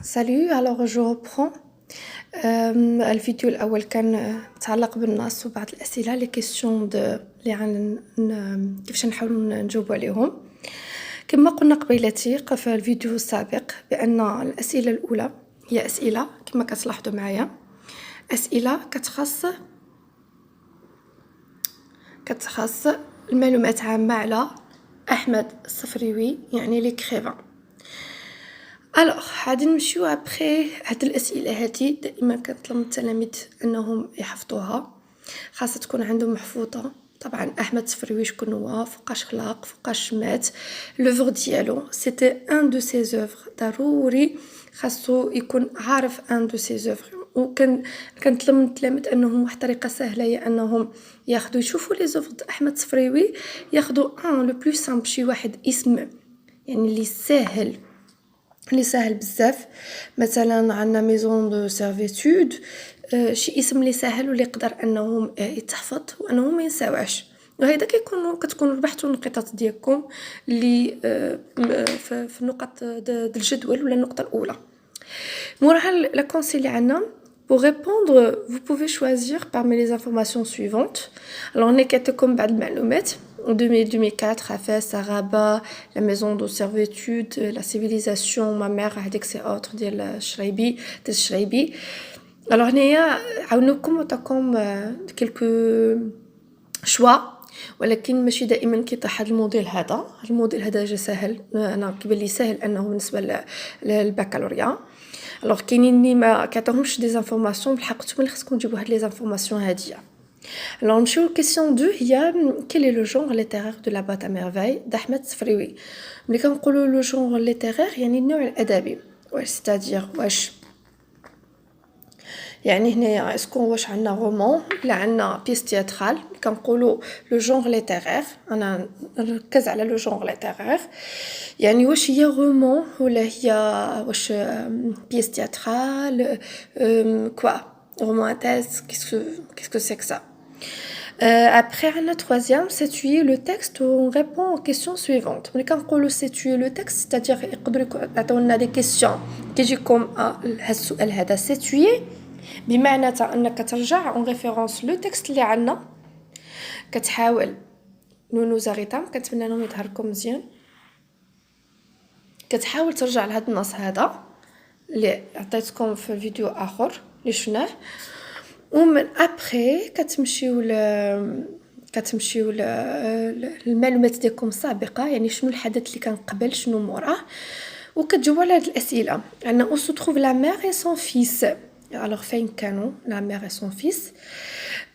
Salut, alors je reprends. الفيديو الأول كان متعلق بالنص وبعض الأسئلة les questions اللي كيفاش نحاولوا نجاوبوا عليهم. كما قلنا قبيلتي في الفيديو السابق بأن الأسئلة الأولى هي أسئلة كما كتلاحظوا معايا أسئلة كتخص المعلومات عامة على أحمد الصفريوي يعني ليكريفان. الوغ غادي نمشيو ابخي هاد الاسئله هادي دائما كنطلب من التلاميذ انهم يحفظوها خاصها تكون عندهم محفوظه. طبعا احمد الصفريوي شكون هو فوقاش خلق فوقاش مات لوفر ديالو سيتي ان دو سي زوفر ضروري خاصو يكون عارف ان دو سي زوفر. كنطلب من التلاميذ انهم واحد الطريقه سهله هي انهم ياخذوا يشوفوا لي زوفر احمد الصفريوي ياخذوا ان لو بلو سامبل شي واحد اسم يعني اللي ساهل بزاف. مثلا عندنا ميزون دو سيرفيتود شي اسم اللي ساهل واللي يقدر انهم يتحفظ وانهم ما ينساوش وهذا كتكونوا ربحتوا النقاط ديالكم اللي في النقط ديال الجدول ولا النقطه الاولى. موراها لا كونسي اللي عندنا pour répondre vous pouvez choisir parmi les informations suivantes. Alors on كاتكم بعض المعلومات 2004 à Fès, à Rabat, la maison de servitude, la civilisation, ma mère هذيك سي اوتر ديال الشريبي. alors هنايا عاونوكم وعطاكم quelques choix ولكن ماشي دائما كيطيح هذا الموديل هذا جا سهل. انا كيبان لي سهل انه بالنسبه للبكالوريا. alors كاينين اللي ما كيعطيوهمش دي انفورماسيون بالحق نتوما اللي خصكم تجيبوا هاد لي انفورماسيون هاديه. Alors, la question 2, il y a quel est le genre littéraire de la boîte à merveilles d'Ahmed Sfrioui. Mais quand on dit le genre littéraire, il y a un nom adabi. C'est-à-dire, est-ce qu'on a un roman, une pièce théâtrale. Quand on dit le genre littéraire, on a le genre littéraire. Il y a un roman ou une pièce théâtrale, quoi, roman à thèse, qu'est-ce que c'est que ça? Après, la troisième, situer le texte, on répond aux questions suivantes. Mais quand on situer le texte, c'est-à-dire on a des questions qui disent comme السؤال هذا situer بمعنى أنك ترجع en référence le texte اللي عندنا كتحاول نونو زاريتا كنتمنى انهم يظهركم مزيان كتحاول ترجع لهذا النص هذا اللي عطيتكم في فيديو اخر اللي شفناه ومن ابري كتمشيو المعلومات ديالكم السابقه يعني شنو الحدث اللي كان قبل شنو موراه وكتجاوبوا على هذه الاسئله. عندنا او سو تروف لا مير اي سون فيس. alors فين كانوا la mère et son fils?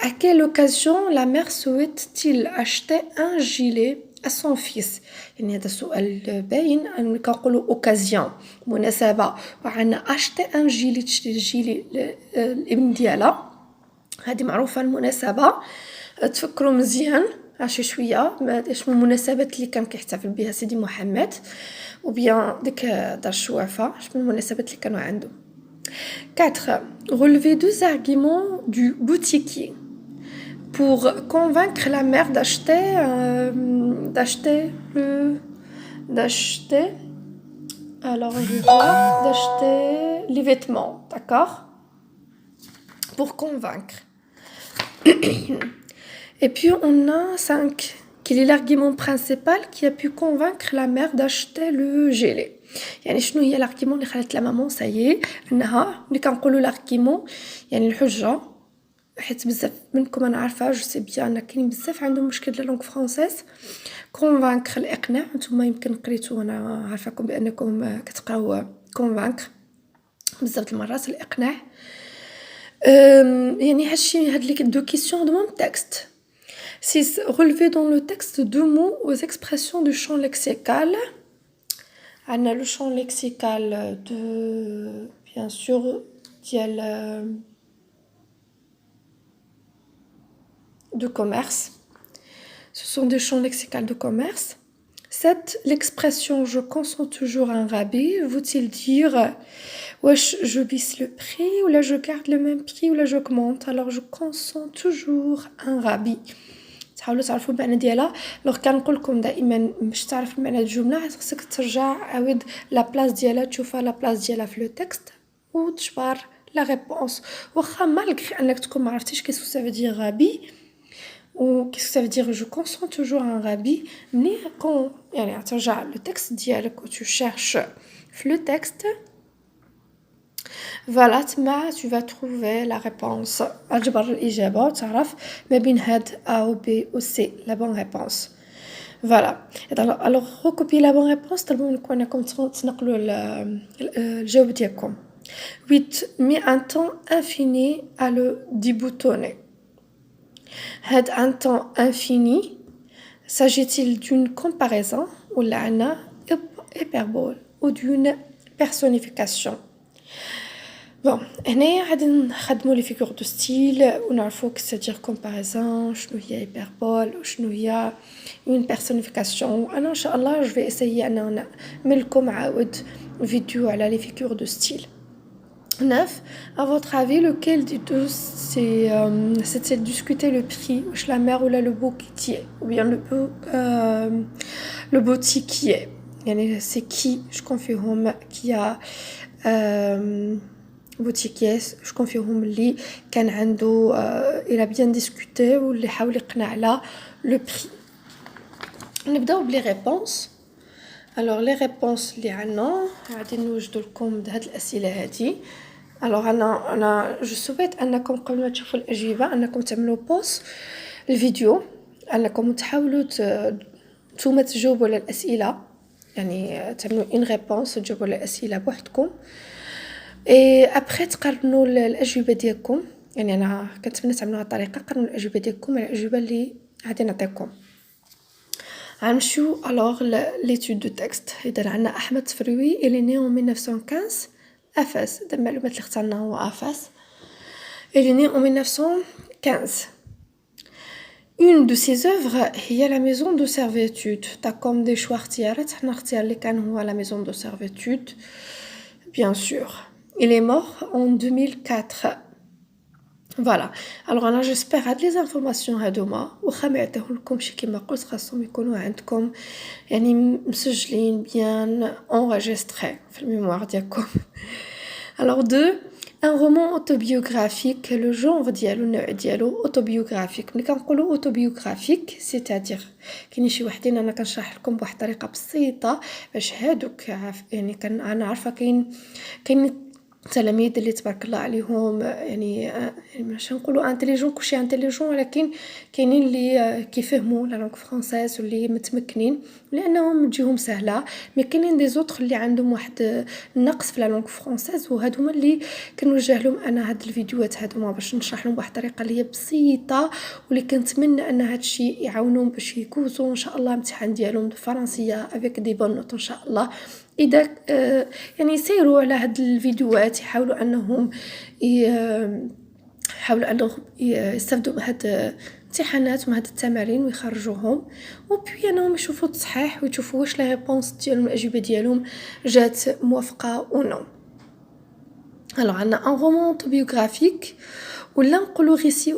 À quelle occasion la mère souhaite-t-il acheter un gilet à son fils? يعني هذا السؤال باين ان كنقولوا اوكازيون مناسبه وعندنا acheter un gilet تشري الجيلي الابن ديالها هذه معروفه المناسبه. تفكروا مزيان عشي شويه شنو المناسبات اللي كان كيحتفل بها سيدي محمد وبيان ديك دار الشوافه شنو المناسبات اللي كانوا عنده. 4. Relevez deux arguments du boutiquier pour convaincre la mère d'acheter les vêtements, d'accord? Pour convaincre. Et puis on a 5. Quel est l'argument principal qui a pu convaincre la mère d'acheter le gilet? يعني شنو هي الارغيومون اللي خلات لا مامون سايي انها ملي كنقولوا الارغيومون يعني الحجه حيت بزاف منكم انا عارفه جو سي بيان كاين بزاف عندهم مشكل لا لونغ فرونسيز كونفانكر الاقناع. نتوما يمكن قريتوا وانا عارفاكم بانكم كتقراو كونفانكر بزاف المرات الاقناع. يعني هادشي هاد لي دو كيسيون دو مون تكست. 6. Relevez dans le texte deux mots aux expressions du champ lexical. On a le champ lexical de, bien sûr, de commerce. Ce sont des champs lexicaux de commerce. 7. L'expression « je consens toujours un rabais » veut-il dire wesh, je baisse le prix ou là je garde le même prix ou là j'augmente. Alors je consens toujours un rabais. تحاولوا تعرفوا المعنى ديالها. لوغ كنقول لكم دائما باش تعرف المعنى الجمله خصك ترجع عاود لا بلاص ديالها، تشوفها لا بلاص ديالها في لو تكست وتجبر لا ريبونس. واخا مالغري انك تكون ما عرفتيش كيسو سافو دير غبي ou qu'est-ce que ça veut dire je consens toujours un rabbi mais quand يعني ترجع le texte ديالك و tu cherches le texte voilà تما tu vas trouver la réponse الجبر الإجابة وتعرف ما بين هاد A ou B ou C la bonne réponse. Voilà. Alors recopier la bonne réponse طلبوا منكم انكم تنقلوا الجواب ديالكم. 8 met un temps infini à le déboutonner. Had un temps infini, s'agit-il d'une comparaison ou l'ana hyperbole ou d'une personnification? Bon, هنا غادي نخدموا لي فيغور دو ستيل ونعرفوا c'est-à-dire comparaison شنو هي hyperbole وشنو هي une personnification. انا ان شاء الله je vais essayer انا نعمل لكم عاود فيديو على لي فيغور دو ستيل. 9. À votre avis, lequel des deux c'est discuter le prix, la mère ou le boutiquier, ou bien le boutiquier. C'est qui, je confirme, qui a boutiquier, je confirme lui, il a bien discuté ou il a يقنع le prix. نبداو بلي réponses. Alors les réponses اللي عنا غادي نوجدوا لكم هاد الاسئله هذه. alors انا جو سويت انكم قبل ما تشوفوا الاجوبه انكم تعملوا بوز الفيديو، انكم تحاولوا نتوما تجاوبوا على الاسئله، يعني تعملوا ان ريبونس تجاوبوا على الاسئله بوحدكم اي ابري تقارنوا الاجوبه ديالكم. يعني انا كنتمنى تعملوها الطريقه قارنوا الاجوبه ديالكم على الاجوبه اللي غادي نعطيكم. غنمشيو alors l'étude du texte. إذا عندنا أحمد صفروي il est né en 1915 أفاس. هذا المعلومات اللي اخترنا هو أفاس. il est né en 1915. Une de ses œuvres هي la maison de servitude. تا comme des choix اختيارات حنا اختيار اللي كان هو la maison de servitude bien sûr. il est mort en 2004. Voilà. Alors انا j'espère هاد لي زانفورماسيون هادوما واخا ما عطيهم لكمش كيما قلت خاصهم يكونوا عندكم يعني مسجلين بيان انغيستري في الميموار ديالكم. Alors 2 un roman autobiographique le genre ديالو النوع ديالو autobiographique. ملي كنقولوا autobiographique c'est-à-dire كاين شي وحدين انا كنشرح لكم بواحد الطريقه بسيطه باش هادوك يعني انا عارفه كاين تلاميذ اللي تبارك الله عليهم يعني ماشي نقولوا انتيليجون كلشي انتيليجون، ولكن كاينين اللي كيفهموا لا لونغ فرونسيز واللي متمكنين لانهم تجيهم سهله، مي كاينين دي زوتر اللي عندهم واحد النقص في لا لونغ فرونسيز وهادوما اللي كنوجه لهم انا هاد الفيديوهات هادوما باش نشرح لهم بواحد الطريقه اللي هي بسيطه واللي كنتمنى ان هاد الشيء يعاونهم باش يكوزوا ان شاء الله الامتحان ديالهم الفرنسيه افيك دي بون نوت ان شاء الله. اذا يعني يسيروا على هاد الفيديوهات يحاولوا انهم يستافدوا من هاد الامتحانات ومن هاد التمارين ويخرجوهم وبي انهم يشوفوا التصحيح ويشوفوا واش لا ريبونس ديالهم الاجوبه ديالهم جات موافقه او نو. alors عندنا un roman autobiographique ولا نقولوا récit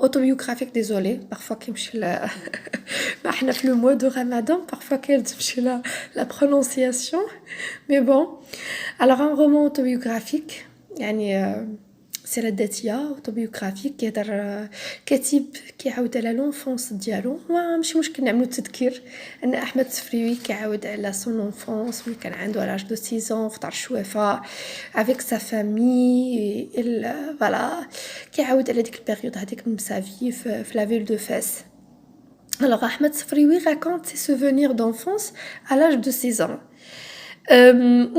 autobiographique désolé parfois كيمشي ما احنا في لو موا دو رمضان parfois كتمشي la prononciation mais bon. alors un roman autobiographique يعني سيرة ذاتية اوتوبيوغرافيك كيهضر كاتب كيعاود على لونفونس ديالو. ماشي مشكل نعملو تذكير ان احمد السفريوي كيعاود على سون انفونس ملي كان عنده لاج دو 6 ans في دار الشوافه افيك سا فامي فوالا كيعاود على ديك البيريود هذيك من سافي في لا فيل دو فاس. alors Ahmed Safrioui raconte ses souvenirs d'enfance à l'âge de 6 ans.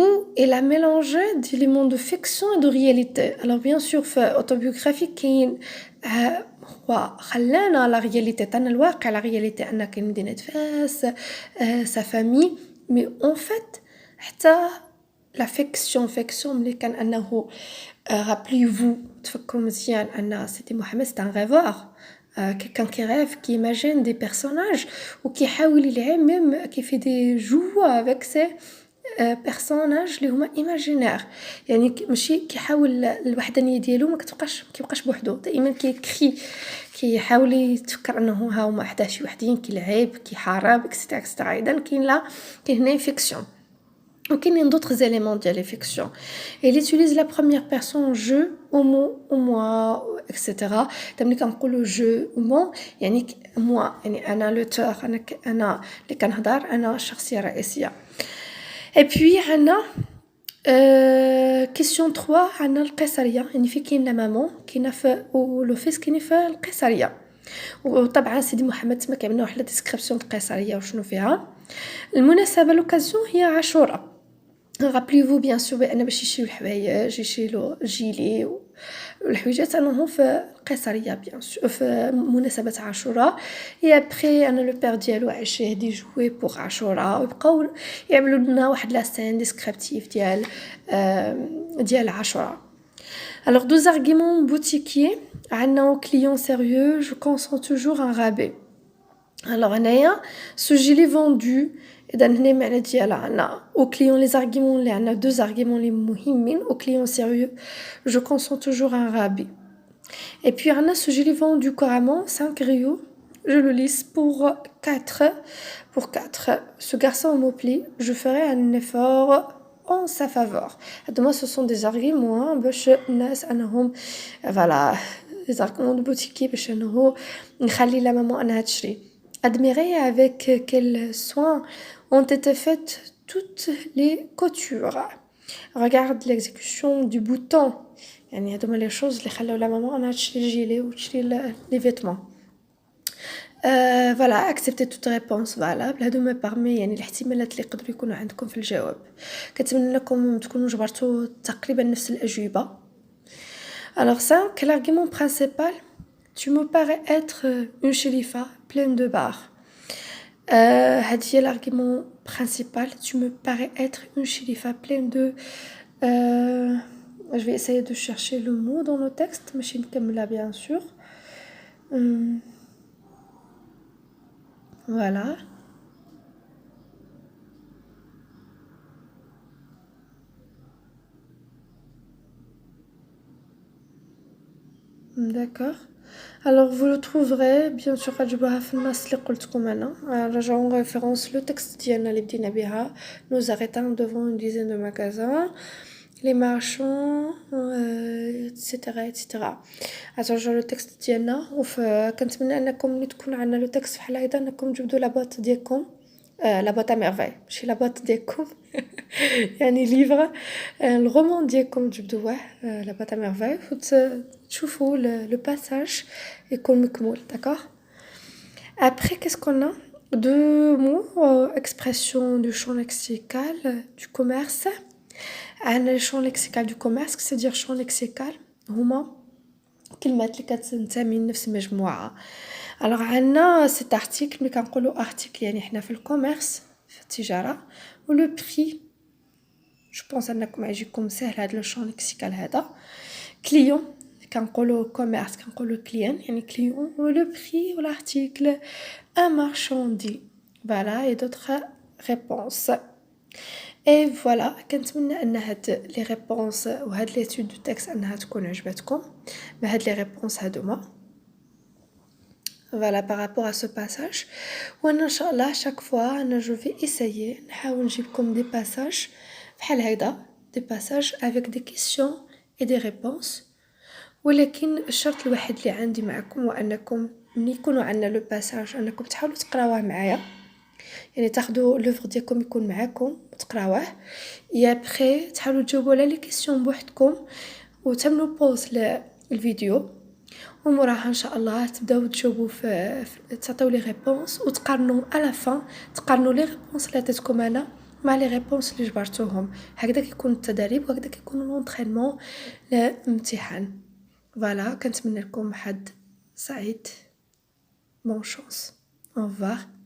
Où il a mélangé des éléments de fiction et de réalité. Alors bien sûr في autobiographique كاين هو خلانا لا رياليتي تاع الواقع، لا رياليتي ان كاين مدينه فاس سا فامي مي اون فيت حتى لا فيكسيون ملي كان انه رابليفو تفكروا مزيان ان سيدي محمد سي ان ريفور كان كيريف كيماجين دي بيرسوناج وكيحاول يلعب ميم كيفي دي جو افيك سي بيرسوناج اللي هما ايماجينير، يعني ماشي كيحاول الوحدانيه ديالو ما كيبقاش بوحدو، دائما كيكري، كيحاول يتفكر انه ها هما 11 وحدين كيلعب كيحارب اكسترا. اذا كاين هنا فيكسيون وكاينين d'autres éléments ديال لي فيكسيون. il utilise la première personne je au mot au moi etc. ملي كنقولوا je ou moi يعني moi يعني انا لوتور، انا اللي كنهضر، انا الشخصيه الرئيسيه. et puis عندنا question 3 عندنا القيصريه، يعني في كاين لا مامون كاينه في ولو فيس كاين في القيصريه. وطبعا سيدي محمد تما كيعملنا واحد لا ديسكريبسيون القيصريه وشنو فيها. المناسبه لوكازيون هي عاشوراء. rappelez-vous bien sûr بان باش يشريو الحوايج يشريو جيلي والحويجات انهم في القيصريه بيان سور في مناسبه عاشوراء. اي ابري انا لو بير ديالو عايش يهدي جوي بوغ عاشوراء ويبقاو يعملوا لنا واحد لا سين ديسكريبتيف ديال عاشوراء. alors deux arguments boutiquiers عندنا client sérieux je consens toujours un rabais. alors هنايا ce gilet vendu إذا هنا معنى ديالها عنا au client les arguments اللي عنا deux arguments اللي مهمين au client sérieux je consens toujours un rabais. et puis عنا ce gilet vendu couramment 5 rios je le lisse pour 4 ce garçon me plaît je ferai un effort en sa faveur. هادو ce sont des arguments باش الناس انهم voilà les arguments de boutique باش انه نخلي لا ماما انها تشري. admirer avec quel soin ont été faites toutes les coutures. regarde l'exécution du bouton يعني هادو لي choses اللي خلاو لا ماما انها تشري الجيلي وتشري لي فيتمون. voilà accepter toute réponse valable. هادو ما برمي يعني الاحتمالات اللي يقدروا يكونوا عندكم في الجواب. كنتمنى لكم تكونوا جبرتوا تقريبا نفس الاجوبه. alors 5 l'argument principal tu me parais être une shérifa pleine de barres. هاد هي l'argument principal tu me parais être une shérifa pleine de je vais essayer de chercher le mot dans le texte ماشي نكملها bien sûr. voilà d'accord. alors vous le trouverez bien sûr غتجبوها في النص اللي قلتكم انا. راجعوا ريفيرونس لو تكست ديالنا اللي بدينا بها nous arrêtons devant une dizaine de magasins les marchands etc. اترجعوا لو تكست ديالنا كنتمنى انكم ملي تكون عندنا لو تكست بحال هكا انكم تجبدوا لا بوط ديالكم لا بوط ميرفاي ماشي لا بوط ديالكم يعني ليفر الرومان ديالكم تجبدوه لا بوط ميرفاي وتشوفوا لو باساج يكون مكمول. d'accord. après qu'est-ce qu'on a deux mots expression du champ lexical du commerce. عندنا الشون لكسيكال دو كوميرس c'est-à-dire شون لكسيكال هما كلمات اللي كتنتمي لنفس المجموعه. alors عندنا cet article ملي كنقولوا article يعني حنا في الكوميرس في التجاره ولو بري جو بونس انكم يجيكم سهل هذا الشون لكسيكال هذا. كليون كنقولوا كوميرس كنقولوا كليان يعني كليون ولو بري والارتيكل ان مارشاندي voilà et d'autres réponses. اي فوالا كنتمنى ان هاد لي ريبونس وهاد ليتود دو تكست انها تكون عجبتكم بهاد لي ريبونس هادوما. فوالا بارابور ا سو باساج وانا ان شاء الله شاك فوا انا جو في اسايي نحاول نجيبكم دي باساج بحال هيدا دي باساج افيك دي كيسيون اي دي ريبونس. ولكن الشرط الوحيد اللي عندي معكم هو انكم ملي يكونوا عندنا لو باساج انكم تحاولوا تقراوه معايا يعني تاخذوا لوفر ديالكم يكون معاكم وتقراوه يا بري تحاولوا تجاوبوا على لي كيسيون بوحدكم وتعملوا بوز للفيديو وموراها ان شاء الله تبداو تجاوبوا في تعطيو لي ريبونس وتقارنوا على فان تقارنوا لي ريبونس اللي عطيتكم انا مع لي ريبونس اللي جبرتوهم. هكذا كيكون التدريب وهكذا كيكون لونطرينمون للامتحان. فوالا كنتمنى لكم حد سعيد. بون شانس. au revoir.